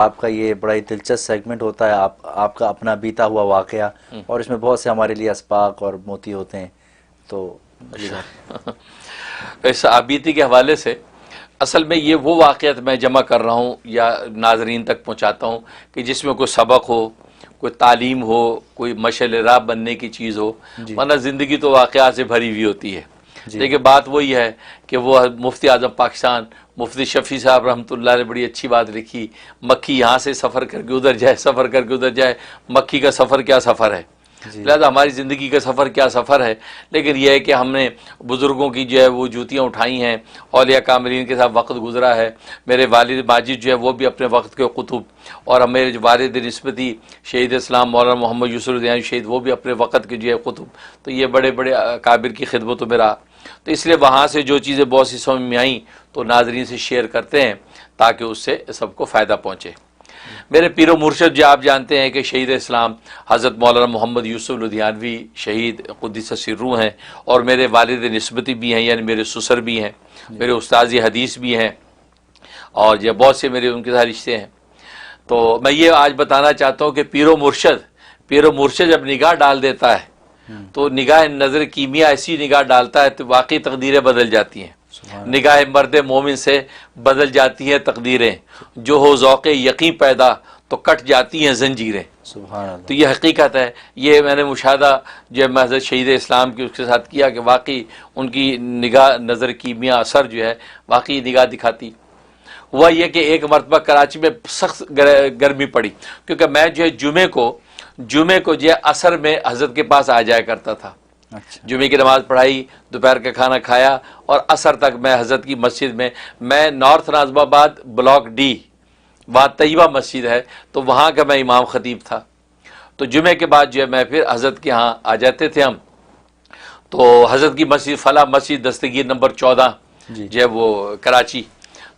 آپ کا یہ بڑا ہی دلچسپ سیگمنٹ ہوتا ہے، آپ کا اپنا بیتا ہوا واقعہ، اور اس میں بہت سے ہمارے لیے اسباق اور موتی ہوتے ہیں، تو اس آبیتی کے حوالے سے اصل میں یہ وہ واقعات میں جمع کر رہا ہوں یا ناظرین تک پہنچاتا ہوں کہ جس میں کوئی سبق ہو، کوئی تعلیم ہو، کوئی مشعل راہ بننے کی چیز ہو، ورنہ زندگی تو واقعات سے بھری ہوئی ہوتی ہے۔ لیکن بات وہی ہے کہ وہ مفتی اعظم پاکستان مفتی شفیع صاحب رحمۃ اللہ نے بڑی اچھی بات لکھی، مکھی یہاں سے سفر کر کے ادھر جائے، سفر کر کے ادھر جائے، مکھی کا سفر کیا سفر ہے، لہٰذا ہماری زندگی کا سفر کیا سفر ہے۔ لیکن یہ ہے کہ ہم نے بزرگوں کی جو ہے وہ جوتیاں اٹھائی ہیں، اولیاء کاملین کے ساتھ وقت گزرا ہے۔ میرے والد ماجد جو ہے وہ بھی اپنے وقت کے قطب، اور میرے جو والد نسبتی شہید اسلام مولانا محمد یوسف الدیانی شہید، وہ بھی اپنے وقت کے جو ہے قطب، تو یہ بڑے بڑے اکابر کی خدمتوں میں رہا، تو اس لیے وہاں سے جو چیزیں بہت سی سمجھ میں آئیں تو ناظرین سے شیئر کرتے ہیں تاکہ اس سے سب کو فائدہ پہنچے۔ میرے پیر و مرشد جو آپ جانتے ہیں کہ شہید اسلام حضرت مولانا محمد یوسف لدھیانوی شہید قدس سرہ ہیں، اور میرے والد نسبتی بھی ہیں، یعنی میرے سسر بھی ہیں، میرے استاذ حدیث بھی ہیں، اور یہ بہت سے میرے ان کے ساتھ رشتے ہیں۔ تو میں یہ آج بتانا چاہتا ہوں کہ پیر و مرشد جب نگاہ ڈال دیتا ہے تو نگاہ نظر کیمیا ایسی نگاہ ڈالتا ہے تو واقعی تقدیریں بدل جاتی ہیں۔ نگاہ مرد مومن سے بدل جاتی ہیں تقدیریں، جو ہو ذوق یقین پیدا تو کٹ جاتی ہیں زنجیریں۔ تو یہ حقیقت ہے، یہ میں نے مشاہدہ جو ہے میں حضرت شہید اسلام کی اس کے ساتھ کیا کہ واقعی ان کی نگاہ نظر کیمیا اثر جو ہے واقعی نگاہ دکھاتی۔ ہوا یہ کہ ایک مرتبہ کراچی میں سخت گرمی پڑی، کیونکہ میں جو ہے جمعے کو جو ہے عصر میں حضرت کے پاس آ جایا کرتا تھا۔ جمعے کی نماز پڑھائی، دوپہر کا کھانا کھایا، اور عصر تک میں حضرت کی مسجد میں نارتھ ناظم آباد بلاک ڈی، وہاں طیبہ مسجد ہے، تو وہاں کا میں امام خطیب تھا۔ تو جمعے کے بعد جو ہے میں پھر حضرت کے ہاں آ جاتے تھے ہم، تو حضرت کی مسجد فلاح مسجد دستگیر نمبر 14 جو ہے وہ کراچی،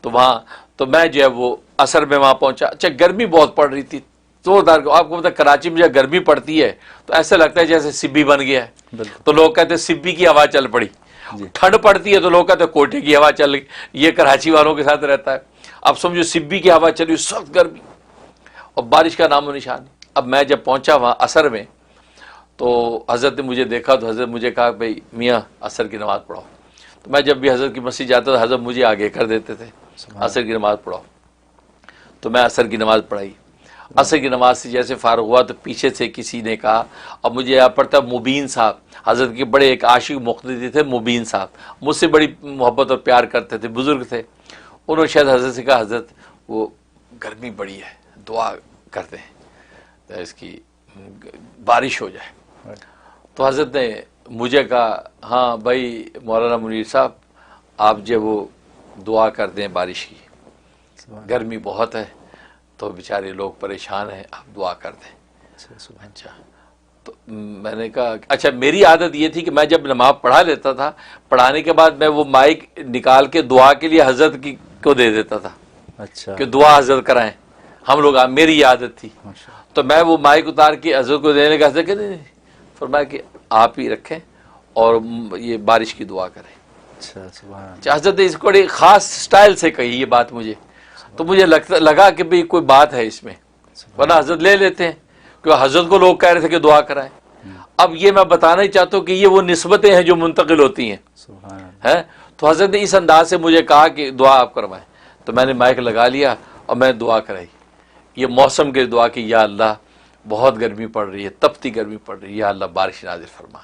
تو وہاں تو میں جو ہے وہ عصر میں وہاں پہنچا۔ اچھا گرمی بہت پڑ رہی تھی زوردار، آپ کو پتا کراچی میں جب گرمی پڑتی ہے تو ایسا لگتا ہے جیسے سبی بن گیا ہے، تو لوگ کہتے ہیں سبی کی ہوا چل پڑی، ٹھنڈ پڑتی ہے تو لوگ کہتے ہیں کوٹے کی ہوا چل گئی، یہ کراچی والوں کے ساتھ رہتا ہے۔ اب سمجھو سبی کی ہوا چلی، سخت گرمی اور بارش کا نام و نشان نہیں۔ اب میں جب پہنچا وہاں عصر میں تو حضرت نے مجھے دیکھا تو حضرت مجھے کہا بھائی میاں عصر کی نماز پڑھاؤ۔ تو میں جب بھی حضرت کی مسجد جاتا تھا حضرت مجھے آگے کر دیتے تھے، عصر کی نماز پڑھاؤ۔ تو میں عصر کی نماز پڑھائی۔ عصر کی نماز سے جیسے فارغ ہوا تو پیچھے سے کسی نے کہا، اب مجھے یاد پڑتا مبین صاحب، حضرت کے بڑے ایک عاشق مقتدی تھے مبین صاحب، مجھ سے بڑی محبت اور پیار کرتے تھے، بزرگ تھے۔ انہوں نے شاید حضرت سے کہا حضرت وہ گرمی بڑی ہے، دعا کرتے ہیں تو اس کی بارش ہو جائے۔ تو حضرت نے مجھے کہا ہاں بھائی مولانا منیر صاحب آپ جو وہ دعا کر دیں بارش کی، گرمی بہت ہے تو بیچارے لوگ پریشان ہیں، آپ دعا کر دیں۔ اچھا تو میں نے کہا اچھا میری عادت یہ تھی کہ میں جب نماز پڑھا لیتا تھا، پڑھانے کے بعد میں وہ مائک نکال کے دعا کے لیے حضرت کو دے دیتا تھا، اچھا کہ دعا حضرت کرائیں ہم لوگ، میری یہ عادت تھی۔ تو میں وہ مائک اتار کے حضرت کو دینے کا حضرت کہ نہیں، فرمایا کہ آپ ہی رکھیں اور یہ بارش کی دعا کریں۔ اچھا حضرت نے اس کو بڑی خاص سٹائل سے کہی یہ بات مجھے، تو مجھے لگا کہ بھئی کوئی بات ہے اس میں، ورنہ حضرت لے لیتے ہیں، کیونکہ حضرت کو لوگ کہہ رہے تھے کہ دعا کرائیں۔ اب یہ میں بتانا ہی چاہتا ہوں کہ یہ وہ نسبتیں ہیں جو منتقل ہوتی ہیں۔ تو حضرت نے اس انداز سے مجھے کہا کہ دعا آپ کروائیں، تو میں نے مائک لگا لیا اور میں دعا کرائی۔ یہ موسم کے دعا کی یا اللہ بہت گرمی پڑ رہی ہے، تپتی گرمی پڑ رہی ہے، یا اللہ بارش نازل فرما،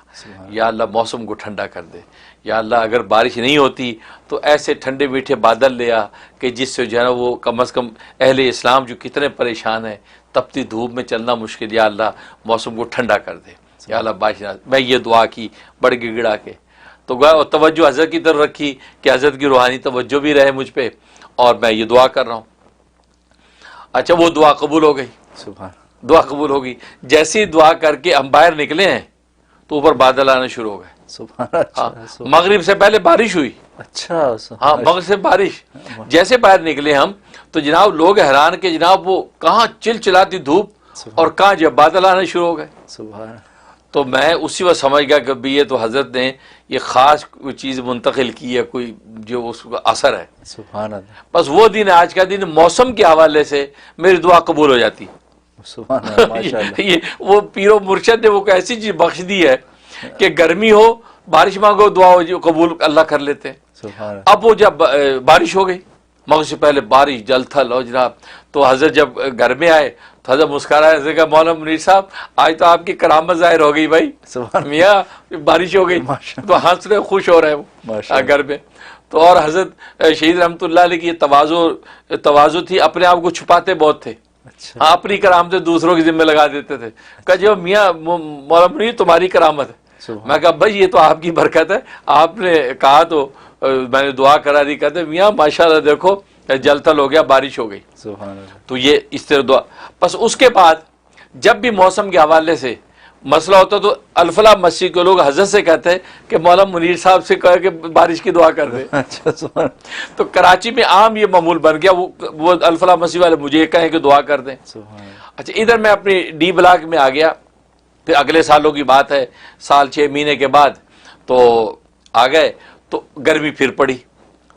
یا اللہ موسم کو ٹھنڈا کر دے، یا اللہ اگر بارش نہیں ہوتی تو ایسے ٹھنڈے میٹھے بادل لے آ کہ جس سے جو ہے نا وہ کم از کم اہل اسلام جو کتنے پریشان ہیں، تپتی دھوپ میں چلنا مشکل، یا اللہ موسم کو ٹھنڈا کر دے، یا اللہ بارش نازل۔ میں یہ دعا کی بڑ گڑا کے، تو گویا توجہ حضرت کی طرف رکھی کہ حضرت کی روحانی توجہ بھی رہے مجھ پہ، اور میں یہ دعا کر رہا ہوں۔ اچھا وہ دعا قبول ہو گئی، دعا قبول ہوگی۔ جیسی دعا کر کے ہم باہر نکلے ہیں تو اوپر بادل آنا شروع ہو گئے۔ ہاں مغرب سے پہلے بارش ہوئی، اچھا ہاں مغرب سے بارش، جیسے باہر نکلے ہم تو جناب لوگ حیران کہ جناب وہ کہاں چل چلاتی دھوپ اور کہاں جب بادل آنا شروع ہو گئے۔ تو میں اسی وقت سمجھ گیا کہ بھی یہ تو حضرت نے یہ خاص کوئی چیز منتقل کی ہے، کوئی جو اس کا اثر ہے. سبحان اللہ، بس وہ دن آج کا دن موسم کے حوالے سے میری دعا قبول ہو جاتی. سبحان اللہ، ماشاء اللہ. یہ وہ پیر و مرشد نے وہ ایسی چیز بخش دی ہے کہ گرمی ہو بارش مانگو دعا ہو جو قبول اللہ کر لیتے ہیں. سبحان اللہ. اب وہ جب بارش ہو گئی، مغرب سے پہلے بارش جل تھل ہو جناب، تو حضرت جب گھر میں آئے تو حضرت مسکرایا، حضرت کہا مولانا منیر صاحب آج تو آپ کی کرامت ظاہر ہو گئی بھائی، سبحان میاں بارش ہو گئی. تو ہنس رہے خوش ہو رہے وہ گھر میں. تو اور حضرت شہید رحمۃ اللہ علیہ کی یہ تواضع تھی، اپنے آپ کو چھپاتے بہت تھے. اچھا، ہاں اپنی کرامتیں دوسروں کے ذمہ لگا دیتے تھے. کہا جو میاں مولانا منیر تمہاری کرامت ہے. میں کہا بھائی یہ تو آپ کی برکت ہے، آپ نے کہا تو میں نے دعا کرا دی. کہتے میاں ماشاءاللہ دیکھو جل تھل ہو گیا، بارش ہو گئی. سبحان اللہ. تو یہ اس طرح دعا. بس اس کے بعد جب بھی موسم کے حوالے سے مسئلہ ہوتا تو الفلاح مسجد کے لوگ حضرت سے کہتے ہیں کہ مولانا منیر صاحب سے کہے کہ بارش کی دعا کر دے. اچھا، سبحان. تو کراچی میں عام یہ معمول بن گیا، وہ الفلاح مسجد والے مجھے کہیں کہ دعا کر دیں. سبحان اللہ. اچھا ادھر میں اپنی ڈی بلاک میں آ گیا. پھر اگلے سالوں کی بات ہے، سال 6 مہینے کے بعد تو آ گئے تو گرمی پھر پڑی،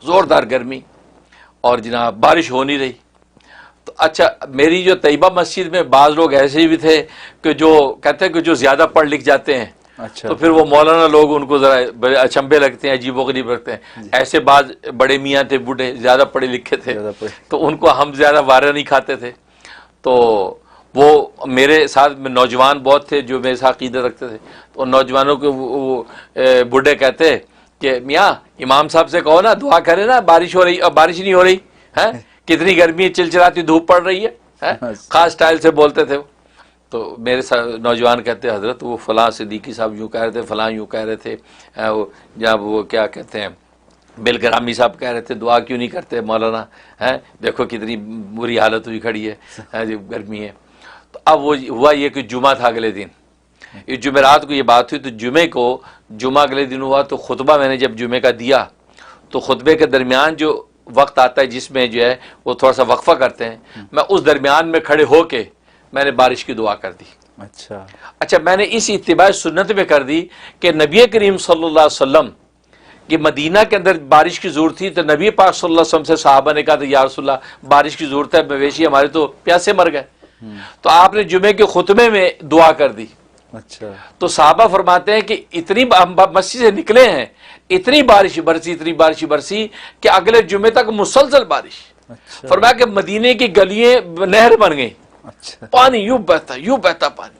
زوردار گرمی، اور جناب بارش ہو نہیں رہی. تو اچھا میری جو طیبہ مسجد میں بعض لوگ ایسے بھی تھے کہ جو کہتے ہیں کہ جو زیادہ پڑھ لکھ جاتے ہیں اچھا، تو پھر وہ مولانا لوگ ان کو ذرا بڑے اچنبے لگتے ہیں، عجیب و غریب لگتے ہیں. ایسے بعض بڑے میاں تھے، بوڑھے زیادہ پڑھے لکھے تھے، زیادہ پڑھے. تو ان کو ہم زیادہ وارہ نہیں کھاتے تھے. تو وہ میرے ساتھ میں نوجوان بہت تھے جو میرے ساتھ عقیدت رکھتے تھے. تو نوجوانوں کے وہ بوڑھے کہتے کہ میاں امام صاحب سے کہو نا دعا کرے نا، بارش ہو رہی اور بارش نہیں ہو رہی ہے، کتنی گرمی چلچلاتی دھوپ پڑ رہی ہے. خاص اسٹائل سے بولتے تھے. تو میرے نوجوان کہتے حضرت وہ فلاں صدیقی صاحب یوں کہہ رہے تھے، فلاں یوں کہہ رہے تھے، جب وہ کیا کہتے ہیں بلگرامی صاحب کہہ رہے تھے دعا کیوں نہیں کرتے مولانا، ہیں دیکھو کتنی بری حالت ہوئی کھڑی ہے، گرمی ہے. تو اب وہ ہوا یہ کہ جمعہ تھا اگلے دن، یہ جمعرات کو یہ بات ہوئی. تو جمعے کو جمعہ اگلے دن ہوا تو خطبہ میں نے جب جمعے کا دیا تو خطبے کے درمیان جو وقت آتا ہے جس میں جو ہے وہ تھوڑا سا وقفہ کرتے ہیں، میں اس درمیان میں کھڑے ہو کے میں نے بارش کی دعا کر دی. اچھا میں نے اس اتباع سنت میں کر دی کہ نبی کریم صلی اللہ علیہ وسلم کہ مدینہ کے اندر بارش کی ضرورت تھی تو نبی پاک صلی اللہ علیہ وسلم سے صحابہ نے کہا تھا یا رسول اللہ بارش کی ضرورت ہے، مویشی ہمارے تو پیاسے مر گئے. تو آپ نے جمعے کے خطبے میں دعا کر دی. اچھا، تو صحابہ فرماتے ہیں کہ اتنی مسجد سے نکلے ہیں، اتنی بارش برسی کہ اگلے جمعے تک مسلسل بارش. فرمایا کہ مدینے کی گلیاں نہر بن گئی، پانی یوں بہتا پانی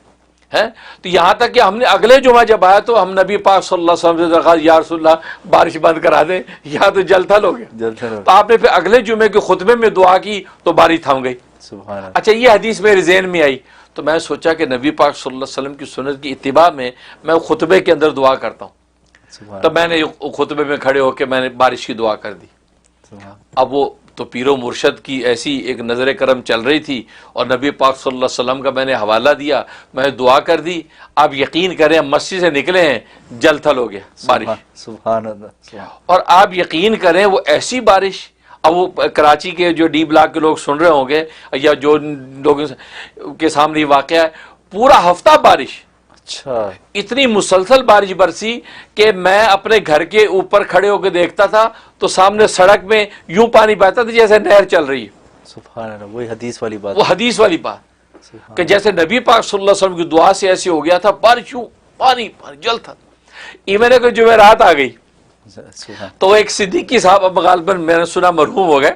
ہے. تو یہاں تک کہ ہم نے اگلے جمعہ جب آیا تو ہم نبی پاک صلی اللہ علیہ وسلم سے درخواست یا رسول اللہ بارش بند کرا دیں یا تو جل تھل ہو گیا. تو آپ نے پھر اگلے جمعے کے خطبے میں دعا کی تو بارش تھم گئی. اچھا یہ حدیث میرے ذہن میں آئی تو میں سوچا کہ نبی پاک صلی اللہ علیہ وسلم کی سنت کی اتباع میں میں خطبے کے اندر دعا کرتا ہوں. تو میں نے خطبے میں کھڑے ہو کے میں نے بارش کی دعا کر دی. اب وہ تو پیر و مرشد کی ایسی ایک نظر کرم چل رہی تھی اور نبی پاک صلی اللہ علیہ وسلم کا میں نے حوالہ دیا، میں نے دعا کر دی. آپ یقین کریں مسجد سے نکلے ہیں جل تھل ہو گیا بارش. سبحان اللہ. اور آپ یقین کریں وہ ایسی بارش، اب وہ کراچی کے جو ڈی بلاک کے لوگ سن رہے ہوں گے یا جو لوگوں کے سامنے یہ واقعہ ہے، پورا ہفتہ بارش. اچھا، اتنی مسلسل بارش برسی کہ میں اپنے گھر کے اوپر کھڑے ہو کے دیکھتا تھا تو سامنے سڑک میں یوں پانی بہتا تھا جیسے نہر چل رہی ہے. سبحان اللہ. وہی حدیث والی بات، وہ حدیث والی بات کہ جیسے نبی پاک صلی اللہ علیہ وسلم کی دعا سے ایسے ہو گیا تھا، بارش یوں پانی جل تھا. ایمن کو جمعرات آ گئی تو وہ ایک صدیقی صاحب اب غالباً میں نے سنا مرحوم ہو گئے،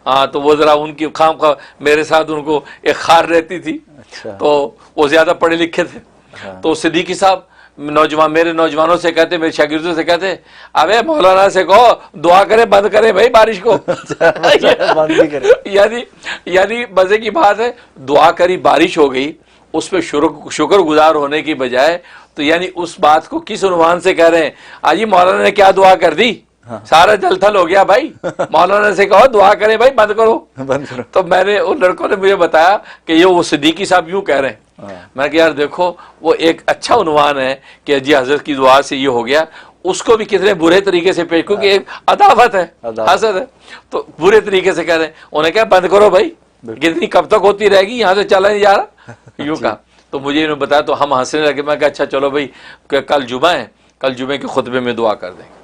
ہاں تو وہ ذرا ان کی خام خواہ میرے ساتھ ان کو ایک خار رہتی تھی. تو وہ زیادہ پڑھے لکھے تھے. تو صدیقی صاحب میرے نوجوانوں سے کہتے، میرے شاگردوں سے کہتے ابے مولانا سے کہو دعا کرے بند کرے بھائی بارش کو. یعنی مزے کی بات ہے، دعا کری بارش ہو گئی، اس پہ شکر گزار ہونے کی بجائے تو یعنی اس بات کو کس عنوان سے کہہ رہے ہیں آجی مولانا نے کیا دعا کر دی، سارا جل تھل ہو گیا بھائی، مولانا سے کہو دعا کرے بھائی بند کرو. تو میں نے ان لڑکوں نے مجھے بتایا کہ یہ وہ صدیقی صاحب یوں کہہ رہے ہیں. میں نے کہا یار دیکھو وہ ایک اچھا عنوان ہے کہ جی حضرت کی دعا سے یہ ہو گیا، اس کو بھی کتنے برے طریقے سے پیش، کیونکہ ایک عداوت ہے، حسد ہے، تو برے طریقے سے کہہ رہے ہیں. انہیں کہا بند کرو بھائی، کتنی کب تک ہوتی رہے گی، یہاں سے چلا نہیں جا رہا، یوں کہا. تو مجھے انہوں نے بتایا تو ہم ہنسنے لگے. میں کہا اچھا چلو بھائی کہ کل جمعہ ہے, کل جمعے کے خطبے میں دعا کر دیں گے.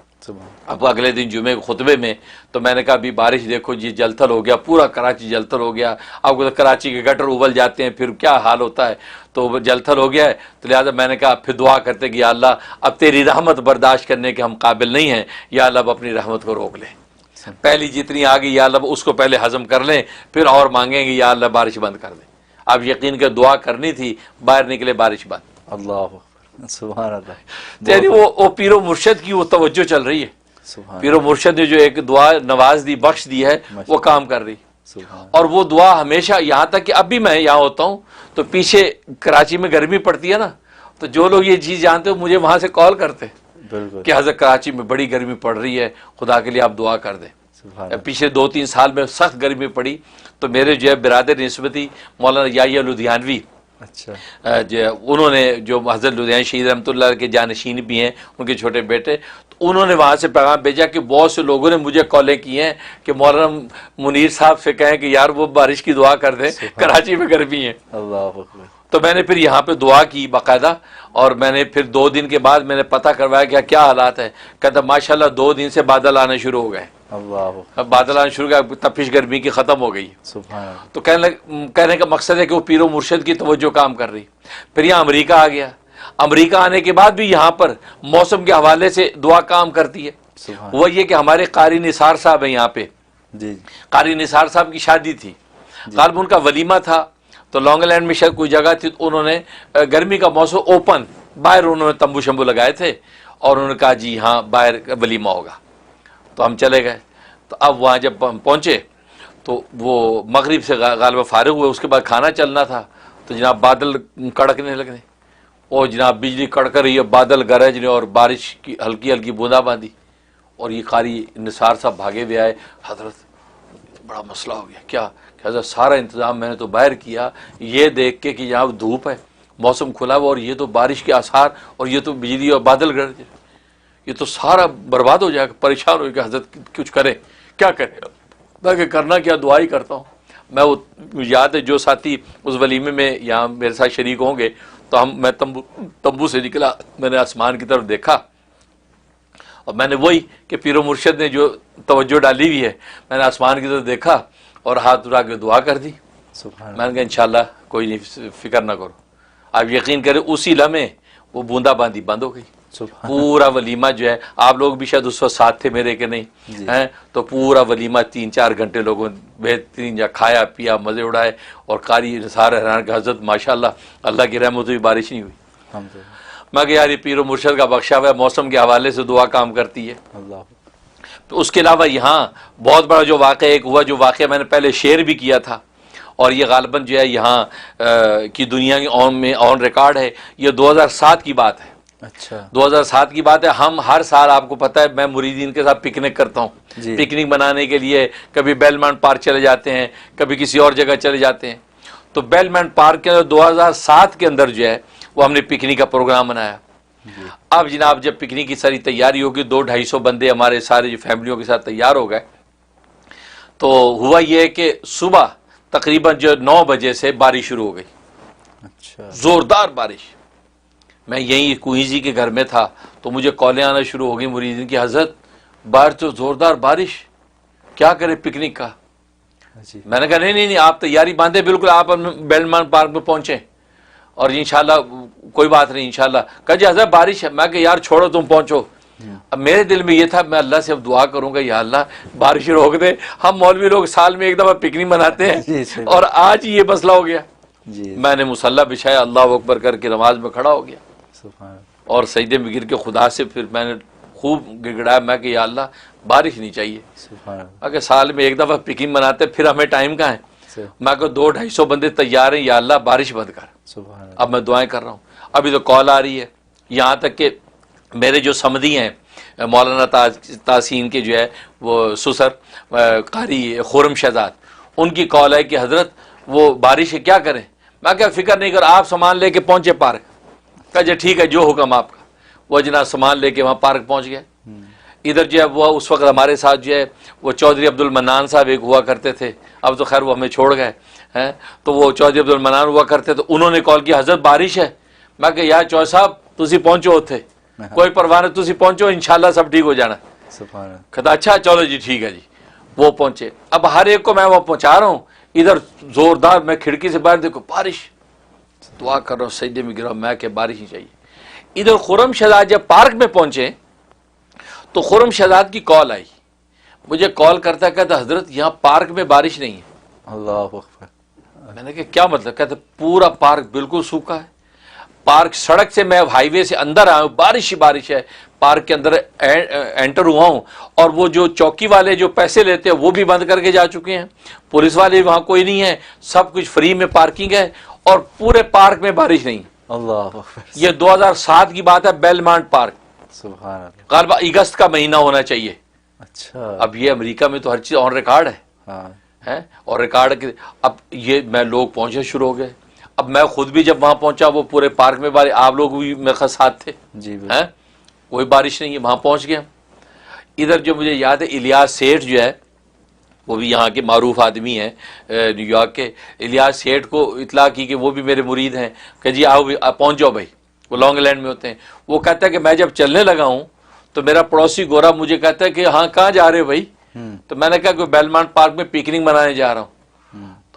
اب اگلے دن جمعے کے خطبے میں تو میں نے کہا ابھی بارش دیکھو جی جلتھل ہو گیا, پورا کراچی جلتھل ہو گیا. اب کراچی کے گٹر ابل جاتے ہیں پھر کیا حال ہوتا ہے, تو جلتھل ہو گیا ہے. تو لہٰذا میں نے کہا پھر دعا کرتے کہ یا اللہ اب تیری رحمت برداشت کرنے کے ہم قابل نہیں ہیں, یا اللہ اب اپنی رحمت کو روک لیں. پہلی جتنی آ گئی یا اللہ اس کو پہلے ہضم کر لیں, پھر اور مانگیں گے یا اللہ بارش بند کر دیں. اب یقین کر دعا کرنی تھی, باہر نکلے بارش بند. اللہ سبحان اللہ. یعنی وہ پیر و مرشد کی وہ توجہ چل رہی ہے. پیر و مرشد نے جو ایک دعا نواز دی, بخش دی ہے, وہ کام کر رہی. اور وہ دعا ہمیشہ, یہاں تک کہ اب بھی میں یہاں ہوتا ہوں تو پیچھے کراچی میں گرمی پڑتی ہے نا, تو جو لوگ یہ چیز جانتے ہو مجھے وہاں سے کال کرتے کہ حضرت کراچی میں بڑی گرمی پڑ رہی ہے, خدا کے لیے آپ دعا کر دیں. پچھلے 2-3 سال میں سخت گرمی پڑی تو میرے جو ہے برادر نسبتی مولانا یحییٰ لدھیانوی, اچھا جو انہوں نے جو حضرت لدھیانوی شہید رحمۃ اللہ کے جانشین بھی ہیں, ان کے چھوٹے بیٹے, تو انہوں نے وہاں سے پیغام بھیجا کہ بہت سے لوگوں نے مجھے کالیں کی ہیں کہ مولانا منیر صاحب سے کہیں کہ یار وہ بارش کی دعا کر دیں, کراچی میں گرمی ہے. اللہ اکبر. تو میں نے پھر یہاں پہ دعا کی باقاعدہ, اور میں نے پھر 2 دن کے بعد میں نے پتہ کروایا کہ کیا حالات ہے. کہتا ماشاءاللہ 2 دن سے بادل آنے شروع ہو گئے. اللہ بادل آنا شروع ہو گیا, تپش گرمی کی ختم ہو گئی. سبحان اللہ. تو کہنے کا مقصد ہے کہ وہ پیر و مرشد کی توجہ کام کر رہی. پھر یہاں امریکہ آ گیا. امریکہ آنے کے بعد بھی یہاں پر موسم کے حوالے سے دعا کام کرتی ہے. وہ یہ کہ ہمارے قاری نثار صاحب ہیں یہاں پہ, جی قاری نثار صاحب کی شادی تھی, غالب ان کا ولیمہ تھا. تو لانگ لینڈ میں شاید کوئی جگہ تھی, تو انہوں نے گرمی کا موسم اوپن باہر انہوں نے تمبو شمبو لگائے تھے, اور انہوں نے کہا جی ہاں باہر ولیمہ ہوگا. تو ہم چلے گئے. تو اب وہاں جب ہم پہنچے تو وہ مغرب سے غالباً فارغ ہوئے, اس کے بعد کھانا چلنا تھا. تو جناب بادل کڑکنے لگنے, اور جناب بجلی کڑک رہی ہے, بادل گرجنے, اور بارش کی ہلکی ہلکی بوندا باندی. اور یہ قاری نثار صاحب بھاگے ہوئے آئے, حضرت بڑا مسئلہ ہو گیا. کیا کہ حضرت سارا انتظام میں نے تو باہر کیا, یہ دیکھ کے کہ یہاں دھوپ ہے, موسم کھلا ہوا, اور یہ تو بارش کے آثار, اور یہ تو بجلی اور بادل گرج, یہ تو سارا برباد ہو جائے گا. پریشان ہو کہ حضرت کچھ کرے, کیا کرے, میں کرنا کیا, دعا ہی کرتا ہوں. میں وہ یاد ہے جو ساتھی اس ولیمے میں یہاں میرے ساتھ شریک ہوں گے, تو میں تمبو سے نکلا, میں نے آسمان کی طرف دیکھا, اور میں نے وہی کہ پیر و مرشد نے جو توجہ ڈالی ہوئی ہے, میں نے آسمان کی طرف دیکھا اور ہاتھ اٹھا کے دعا کر دی. میں نے کہا انشاءاللہ کوئی نہیں, فکر نہ کرو. آپ یقین کریں اسی لمحے وہ بوندا باندی بند ہو گئی. پورا ولیمہ جو ہے, آپ لوگ بھی شاید اس وقت ساتھ تھے میرے کہ نہیں ہیں, تو پورا ولیمہ 3-4 گھنٹے لوگوں نے بہترین جا کھایا پیا, مزے اڑائے. اور قاری نثار حیران کہ حضرت ماشاءاللہ اللہ کی رحمت ہوئی, بارش نہیں ہوئی. میں کہ یار یہ پیر و مرشد کا بخشا ہوا ہے, موسم کے حوالے سے دعا کام کرتی ہے. تو اس کے علاوہ یہاں بہت بڑا جو واقعہ ایک ہوا, جو واقعہ میں نے پہلے شیئر بھی کیا تھا, اور یہ غالباً جو ہے یہاں کی دنیا کی آن ریکارڈ ہے. یہ 2007 کی بات ہے. اچھا 2007 کی بات ہے. ہم ہر سال آپ کو پتہ ہے میں مریدین کے ساتھ پکنک کرتا ہوں. پکنک منانے کے لیے کبھی بیلمانٹ پارک چلے جاتے ہیں, کبھی کسی اور جگہ چلے جاتے ہیں. تو بیلمانٹ پارک کے اندر 2007 کے اندر جو ہے وہ ہم نے پکنک کا پروگرام بنایا. اب جناب جب پکنک کی ساری تیاری ہوگی, 200-250 بندے ہمارے سارے جو فیملیوں کے ساتھ تیار ہو گئے, تو ہوا یہ کہ صبح تقریباً جو 9 بجے سے بارش شروع ہو گئی. اچھا زوردار بارش. میں یہیں کوئنزی کے گھر میں تھا, تو مجھے کالیں آنا شروع ہو گئی مریدین کی, حضرت باہر تو زوردار بارش, کیا کرے پکنک کا. میں نے کہا نہیں آپ تیاری باندھیں, بالکل آپ بیلمان پارک میں پہنچیں, اور انشاءاللہ کوئی بات نہیں انشاءاللہ. کہا جی حضرت بارش ہے. میں کہ یار چھوڑو تم پہنچو. اب میرے دل میں یہ تھا میں اللہ سے اب دعا کروں گا یا اللہ بارش روک دے. ہم مولوی لوگ سال میں ایک دفعہ پکنک مناتے ہیں, اور آج یہ مسئلہ ہو گیا. میں نے مصلی بچھایا, اللہ اکبر کر کے نماز میں کھڑا ہو گیا, اور سجدے میں گر کے خدا سے پھر میں نے خوب گڑگڑایا. میں کہ یا اللہ بارش نہیں چاہیے. اگر سال میں ایک دفعہ پکنک مناتے پھر ہمیں ٹائم کہاں ہے. میں کہ 200-250 بندے تیار ہیں, یا اللہ بارش بند کر. اب میں دعائیں کر رہا ہوں. ابھی تو کال آ رہی ہے, یہاں تک کہ میرے جو سمدھی ہیں مولانا تاسین کے جو ہے وہ سسر قاری خورم شہزاد, ان کی کال ہے کہ حضرت وہ بارش ہے کیا کریں. میں کہا فکر نہیں کر, آپ سامان لے کے پہنچے پارک. کہا جی ٹھیک ہے جو حکم آپ کا. وہ جناب سامان لے کے وہاں پارک پہنچ گئے. ادھر جو ہے وہ اس وقت ہمارے ساتھ جو ہے وہ چودھری عبد المنان صاحب ایک ہوا کرتے تھے, اب تو خیر وہ ہمیں چھوڑ گئے, ہیں تو وہ چودھری عبد المنان ہوا کرتے تو انہوں نے کال کیا حضرت بارش ہے. میں کہ یار چودھری صاحب تسی پہنچو اتنے کوئی پرواہ نہیں, تسی پہنچو انشاءاللہ سب ٹھیک ہو جانا. سبحان اللہ. کہتا اچھا چلو جی ٹھیک ہے جی. وہ پہنچے. اب ہر ایک کو میں وہ پہنچا رہا ہوں, ادھر زوردار میں کھڑکی سے باہر دیکھو بارش, دعا کر رہا ہوں سجدے میں گرا ہوں میں کہ بارش ہی چاہیے. ادھر خرم شہزاد جب پارک میں پہنچے تو خرم شہزاد کی کال آئی, مجھے کال کرتا کہتا حضرت یہاں پارک میں بارش نہیں ہے. اللہ اکبر. میں نے کہا کیا مطلب؟ کہتا پورا پارک بالکل سوکھا ہے. پارک سڑک سے میں ہائی وے سے اندر آیا ہوں, بارش ہی بارش ہے. پارک کے اندر انٹر ہوا ہوں اور وہ جو چوکی والے جو پیسے لیتے ہیں وہ بھی بند کر کے جا چکے ہیں, پولیس والے وہاں کوئی نہیں ہے, سب کچھ فری میں پارکنگ ہے اور پورے پارک میں بارش نہیں. اللہ اکبر. یہ 2007 کی بات ہے, بیلمانٹ پارک, سبحان اللہ. غالبا اگست کا مہینہ ہونا چاہیے. اچھا. اب یہ امریکہ میں تو ہر چیز آن ریکارڈ ہے ہاں. ہیں, اور ریکارڈ کے اب یہ میں لوگ پہنچے شروع ہو گئے. اب میں خود بھی جب وہاں پہنچا وہ پورے پارک میں بارش, آپ لوگ بھی میرے ساتھ تھے جی ہیں, کوئی بارش نہیں ہے. وہاں پہنچ گیا. ادھر جو مجھے یاد ہے الیاس سیٹھ جو ہے وہ بھی یہاں کے معروف آدمی ہیں نیو یارک کے. الیاس سیٹھ کو اطلاع کی کہ وہ بھی میرے مرید ہیں کہ جی آؤ پہنچ جاؤ بھائی, وہ لانگ لینڈ میں ہوتے ہیں. وہ کہتا ہے کہ میں جب چلنے لگا ہوں تو میرا پڑوسی گورا مجھے کہتا ہے کہ ہاں کہاں جا رہے ہو بھائی؟ تو میں نے کہا کہ بیلمانٹ پارک میں پکنک منانے جا رہا ہوں.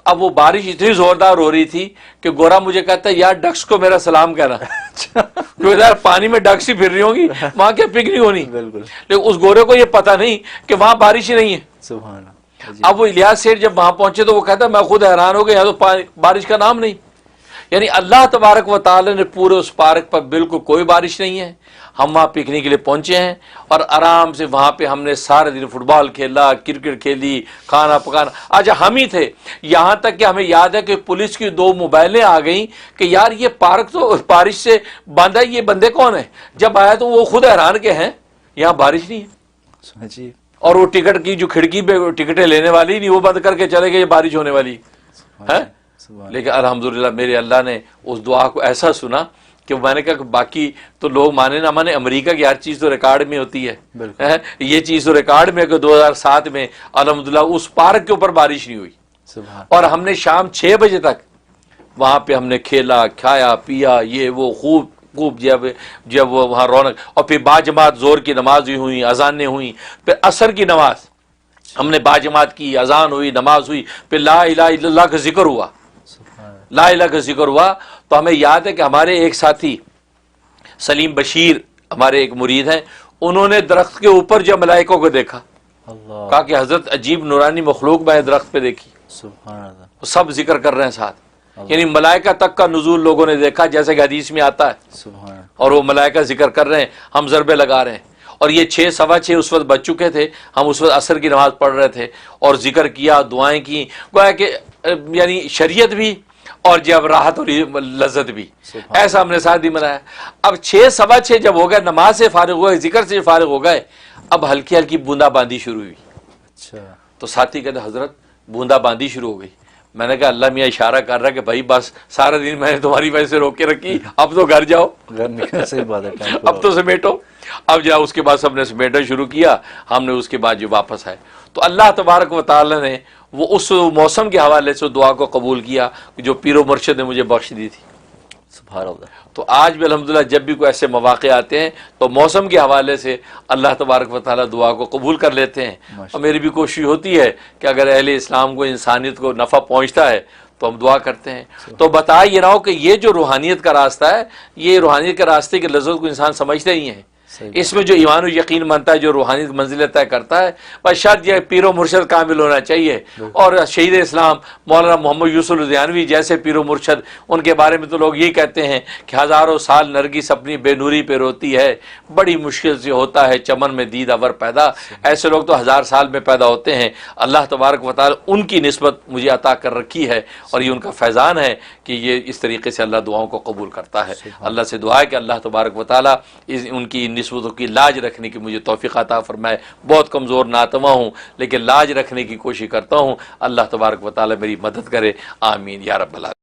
اب وہ بارش اتنی زوردار ہو رہی تھی کہ گورا مجھے کہتا ہے یار ڈکس کو میرا سلام کہنا, کیونکہ یار پانی میں ڈکس ہی پھر رہی ہوں گی, وہاں کیا پکنک ہونی. بالکل. لیکن اس گورے کو یہ پتا نہیں کہ وہاں بارش ہی نہیں ہے. سبحان اللہ. اب وہ الیاس سیٹھ جب وہاں پہنچے تو وہ کہتا میں خود حیران ہو گیا, یہاں تو بارش کا نام نہیں. یعنی اللہ تبارک و تعالی نے پورے اس پارک پر بالکل کوئی بارش نہیں ہے. ہم وہاں پکنک کے لیے پہنچے ہیں اور آرام سے وہاں پہ ہم نے سارے دن فٹ بال کھیلا, کرکٹ کھیلی, کھانا پکانا. آج ہم ہی تھے, یہاں تک کہ ہمیں یاد ہے کہ پولیس کی 2 موبائلیں آ گئیں کہ یار یہ پارک تو بارش سے بند ہے, یہ بندے کون ہیں؟ جب آیا تو وہ خود حیران کے ہیں یہاں بارش نہیں ہے. جی. اور وہ ٹکٹ کی جو کھڑکی پہ ٹکٹیں لینے والی نہیں وہ بند کر کے چلے گئے, یہ بارش ہونے والی ہے. لیکن الحمدللہ میرے اللہ نے اس دعا کو ایسا سنا کہ میں نے کہا کہ باقی تو لوگ مانے نہ مانے, امریکہ کی ہر چیز تو ریکارڈ میں ہوتی ہے, یہ چیز تو ریکارڈ میں کہ 2007 میں الحمدللہ اس پارک کے اوپر بارش نہیں ہوئی. اور ہم نے شام 6 بجے تک وہاں پہ ہم نے کھیلا, کھایا, پیا, یہ وہ خوب جب وہ وہاں رونق. اور پھر باجماعت زور کی نماز ہوئی, اذانیں ہوئیں, پھر عصر کی نماز ہم نے باجماعت کی, اذان ہوئی, نماز ہوئی, پھر لا الہ الا اللہ کا ذکر ہوا, لا الہ کا ذکر ہوا. تو ہمیں یاد ہے کہ ہمارے ایک ساتھی سلیم بشیر ہمارے ایک مرید ہیں, انہوں نے درخت کے اوپر جب ملائکوں کو دیکھا کہا کہ حضرت عجیب نورانی مخلوق میں درخت پہ دیکھی. سبحان اللہ. وہ سب ذکر کر رہے ہیں ساتھ, یعنی ملائکہ تک کا نزول لوگوں نے دیکھا جیسے کہ حدیث میں آتا ہے. سبحان اللہ. اور وہ ملائکہ ذکر کر رہے ہیں, ہم ضربے لگا رہے ہیں. اور یہ 6 سوا 6 اس وقت بج چکے تھے, ہم اس وقت عصر کی نماز پڑھ رہے تھے اور ذکر کیا, دعائیں کی, گویا کہ یعنی شریعت بھی اور جب راحت اور لذت بھی, ایسا ہم نے ساتھ ہی منایا. اب 6 سوا 6 جب ہو گئے, نماز سے فارغ ہو گئے, ذکر سے فارغ ہو گئے, اب ہلکی ہلکی بوندا باندی شروع ہوئی. اچھا. تو ساتھی کہتے حضرت بوندا باندی شروع ہو گئی. میں نے کہا اللہ میاں اشارہ کر رہا ہے کہ بھائی بس سارا دن میں نے تمہاری وجہ سے روک کے رکھی, اب تو گھر جاؤ, گھر نکل. صحیح بات ہے. اب تو سمیٹو. اب جا اس کے بعد سب نے سمیٹنا شروع کیا, ہم نے اس کے بعد جو واپس آئے. تو اللہ تبارک و تعالی نے وہ اس موسم کے حوالے سے دعا کو قبول کیا جو پیر و مرشد نے مجھے بخش دی تھی. سبحان اللہ. تو آج بھی الحمدللہ جب بھی کوئی ایسے مواقع آتے ہیں تو موسم کے حوالے سے اللہ تبارک و تعالیٰ دعا کو قبول کر لیتے ہیں. اور میری بھی کوشش ہوتی ہے کہ اگر اہل اسلام کو, انسانیت کو نفع پہنچتا ہے تو ہم دعا کرتے ہیں. تو بتا یہ رہا ہوں کہ یہ جو روحانیت کا راستہ ہے, یہ روحانیت کے راستے کی لذت کو انسان سمجھتے ہی ہیں. اس میں جو ایمان و یقین مانتا ہے, جو روحانیت منزل طے کرتا ہے, بس شرط یہ پیر و مرشد کامل ہونا چاہیے. اور شہید اسلام مولانا محمد یوسف لدھیانوی جیسے پیر و مرشد, ان کے بارے میں تو لوگ یہی کہتے ہیں کہ ہزاروں سال نرگس اپنی بے نوری پہ روتی ہے, بڑی مشکل سے ہوتا ہے چمن میں دید اور پیدا. ایسے لوگ تو 1000 سال میں پیدا ہوتے ہیں. اللہ تبارک و تعالی ان کی نسبت مجھے عطا کر رکھی ہے, اور یہ ان کا فیضان ہے کہ یہ اس طریقے سے اللہ دعاؤں کو قبول کرتا ہے. اللہ سے دعا ہے کہ اللہ تبارک و تعالی ان کی نسبتوں کی لاج رکھنے کی مجھے توفیق عطا فرمائے. بہت کمزور ناتواں ہوں لیکن لاج رکھنے کی کوشش کرتا ہوں. اللہ تبارک و تعالی میری مدد کرے. آمین یا رب العالمین.